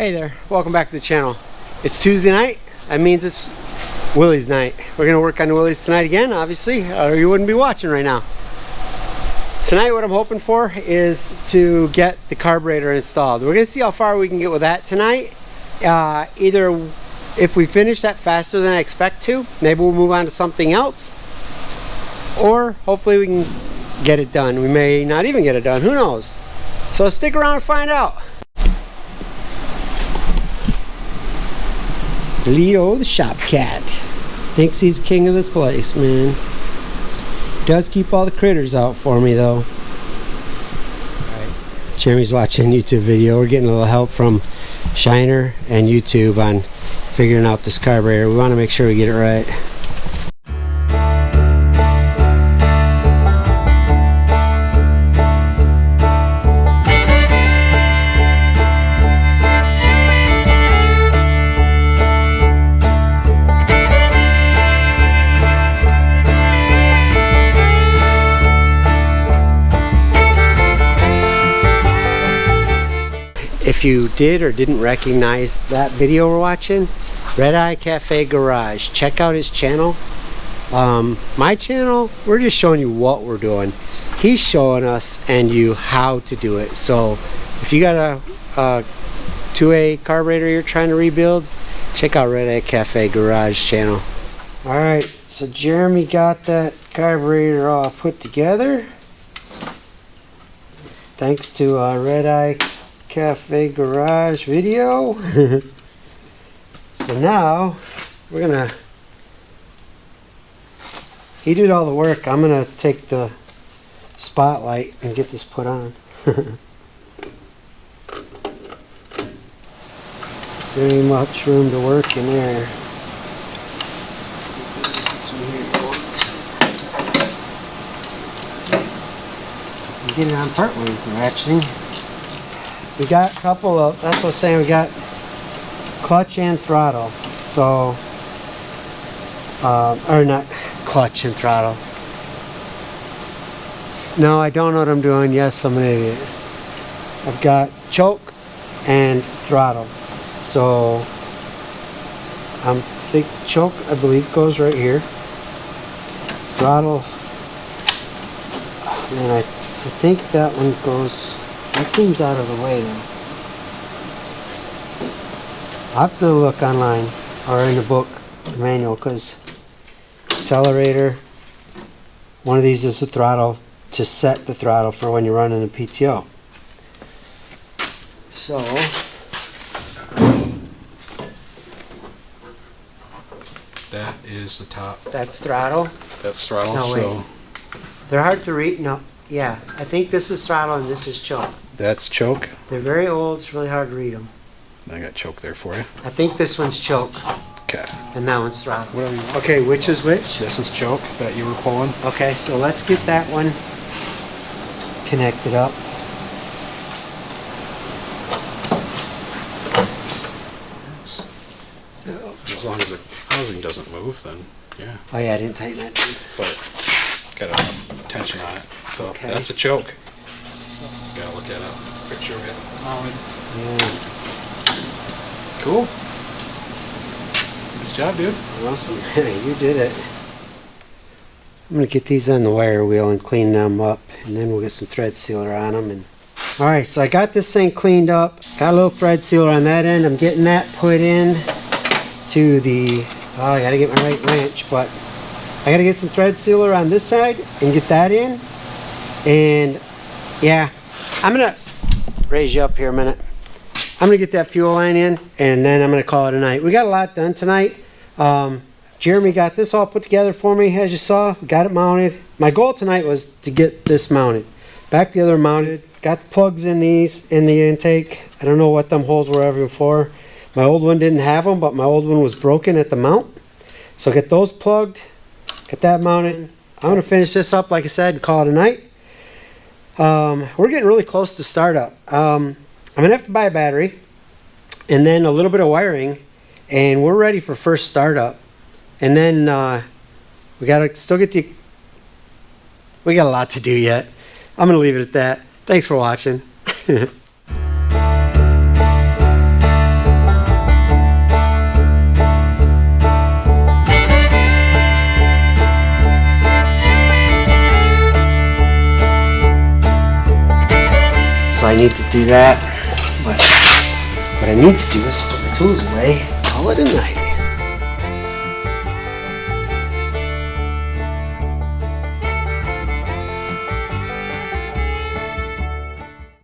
Hey there, welcome back to the channel. It's Tuesday night, that means it's Willys night. We're gonna work on the Willys tonight again, obviously, or you wouldn't be watching right now. Tonight what I'm hoping for is to get the carburetor installed. We're gonna see how far we can get with that tonight. Either if we finish that faster than I expect to, maybe we'll move on to something else, or hopefully we can get it done. We may not even get it done, who knows? So stick around and find out. Leo the shop cat thinks he's king of this place, man. Does keep all the critters out for me though. Alright, Jeremy's watching a YouTube video. We're getting a little help from Shiner and YouTube on figuring out this carburetor. We want to make sure we get it right. If you did or didn't recognize that video we're watching, Red Eye Cafe Garage, check out his channel. My channel, we're just showing you what we're doing. He's showing us and you how to do it. So if you got a 2A carburetor you're trying to rebuild, check out Red Eye Cafe Garage channel. Alright, so Jeremy got that carburetor all put together. Thanks to Red Eye Cafe Garage video. So now we're gonna, he did all the work, I'm gonna take the spotlight and get this put on. There ain't much room to work in there. Get it on partway through actually. We got a couple of, that's what I was saying, we got clutch and throttle. So, or not clutch and throttle. No, I don't know what I'm doing. Yes, I'm an idiot. I've got choke and throttle. So, the choke, I believe, goes right here. Throttle, and I think that one goes. That seems out of the way though. I'll have to look online or in the book, the manual, because accelerator, one of these is the throttle to set the throttle for when you're running a PTO. So, that is the top. that's throttle. That's throttle. No, so wait. They're hard to read. No, yeah, I think this is throttle and this is choke. that's choke. They're very old, it's really hard to read them. I got choke there for you. I think this one's choke Okay. and that one's throttle. Whatever you want. Okay, which is which? This is choke that you were pulling. Okay, so let's get that one connected up. So, As long as the housing doesn't move, then yeah. oh yeah, I didn't tighten that down. But got enough tension on it. So Okay. that's a choke. Gotta look at a picture of it mounted. Yeah. Cool. Nice job, dude. Awesome. You did it. I'm gonna get these on the wire wheel and clean them up, and then we'll get some thread sealer on them. And all right, so I got this thing cleaned up. Got a little thread sealer on that end. I'm getting that put in to the. Oh, I gotta get my right wrench, but I gotta get some thread sealer on this side and get that in. And yeah, I'm gonna raise you up here a minute. I'm gonna get that fuel line in, and then I'm gonna call it a night. We got a lot done tonight. Jeremy got this all put together for me, as you saw. Got it mounted. My goal tonight was to get this mounted. Back the other mounted. Got the plugs in these in the intake. I don't know what them holes were ever for. My old one didn't have them, but my old one was broken at the mount. So get those plugged. Get that mounted. I'm gonna finish this up, like I said, and call it a night. We're getting really close to startup. I'm gonna have to buy a battery and then a little bit of wiring, and we're ready for first startup. And then we gotta still get the. We got a lot to do yet. I'm gonna leave it at that. Thanks for watching. I need to do that. But what I need to do is put my tools away, call it a night.